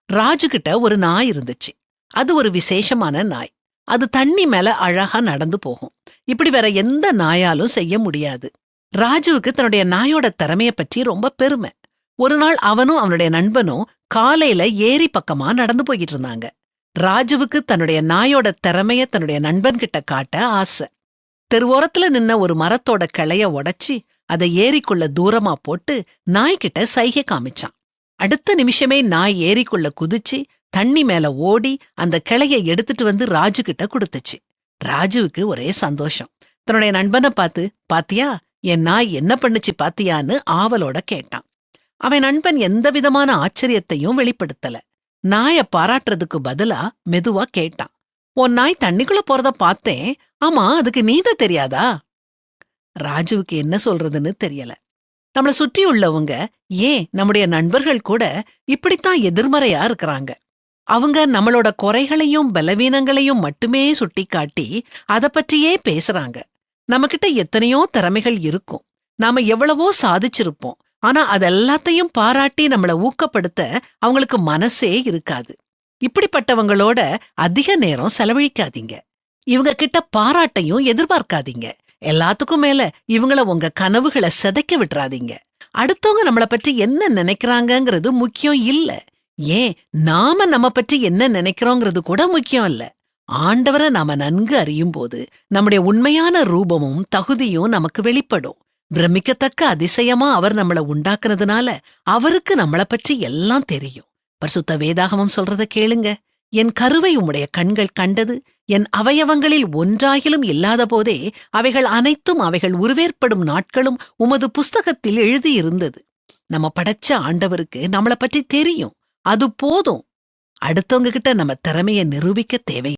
ராஜுகிட்ட ஒரு நாய் இருந்துச்சு. அது ஒரு விசேஷமான நாய். அது தண்ணி மேல அழகா நடந்து போகும். இப்படி வேற எந்த நாயாலும் செய்ய முடியாது. ராஜுவுக்கு தன்னுடைய நாயோட திறமைய பற்றி ரொம்ப பெருமை. ஒரு நாள் அவனும் அவனுடைய நண்பனும் காலையில ஏரி பக்கமா நடந்து போய்கிட்டு இருந்தாங்க. ராஜுவுக்கு தன்னுடைய நாயோட திறமைய தன்னுடைய நண்பன்கிட்ட காட்ட ஆசை. தெருவோரத்துல நின்ன ஒரு மரத்தோட கிளைய உடைச்சி அதை ஏரிக்குள்ள தூரமா போட்டு நாய்கிட்ட சைகை காமிச்சான். அடுத்த நிமிஷமே நாய் ஏரிக்குள்ள குதிச்சு தண்ணி மேல ஓடி அந்த கிளைய எடுத்துட்டு வந்து ராஜு கிட்ட கொடுத்துச்சு. ராஜுவுக்கு ஒரே சந்தோஷம். தன்னுடைய நண்பனை பார்த்து, பாத்தியா என் நாய் என்ன பண்ணுச்சு பாத்தியான்னு ஆவலோட கேட்டான். அவன் நண்பன் எந்த விதமான ஆச்சரியத்தையும் வெளிப்படுத்தல. நாய பாராட்டுறதுக்கு பதிலா மெதுவா கேட்டான், உன் நாய் தண்ணிக்குள்ள போறத பார்த்தேன், ஆமா அதுக்கு நீந்த தெரியாதா? ராஜுவுக்கு என்ன சொல்றதுன்னு தெரியல. நம்மள சுற்றி உள்ளவங்க, ஏன் நம்முடைய நண்பர்கள் கூட இப்படித்தான் எதிர்மறையா இருக்கிறாங்க. அவங்க நம்மளோட குறைகளையும் பலவீனங்களையும் மட்டுமே சுட்டிக்காட்டி அத பற்றியே பேசுறாங்க. நம்மகிட்ட எத்தனையோ திறமைகள் இருக்கும், நாம எவ்வளவோ சாதிச்சிருப்போம். ஆனா அதெல்லாத்தையும் பாராட்டி நம்மள ஊக்கப்படுத்த அவங்களுக்கு மனசே இருக்காது. இப்படிப்பட்டவங்களோட அதிக நேரம் செலவழிக்காதீங்க. இவங்க கிட்ட பாராட்டையும் எதிர்பார்க்காதீங்க. எல்லாத்துக்கும் மேல இவங்கள உங்க கனவுகளை சிதைக்க விட்டுறாதீங்க. அடுத்தவங்க நம்மள பற்றி என்ன நினைக்கிறாங்கங்கிறது முக்கியம் இல்ல. ஏன் நாம நம்ம பற்றி என்ன நினைக்கிறோங்கிறது கூட முக்கியம் இல்ல. ஆண்டவரை நாம நன்கு அறியும் போது நம்முடைய உண்மையான ரூபமும் தகுதியும் நமக்கு வெளிப்படும். பிரமிக்கத்தக்க அதிசயமா அவர் நம்மள உண்டாக்குனதுனால அவருக்கு நம்மள பற்றி எல்லாம் தெரியும். பரிசுத்த வேதாகமம் சொல்றத கேளுங்க. என் கருவை உம்முடைய கண்கள் கண்டது, என் அவயவங்களில் ஒன்றாகிலும் இல்லாத போதே அவைகள் அனைத்தும் அவைகள் உருவேற்படும் நாட்களும் உமது புஸ்தகத்தில் எழுதியிருந்தது. நம்ம படைச்ச ஆண்டவருக்கு நம்மள பற்றி தெரியும். அது போதும். அடுத்தவங்க கிட்ட நம்ம திறமைய நிரூபிக்க தேவை.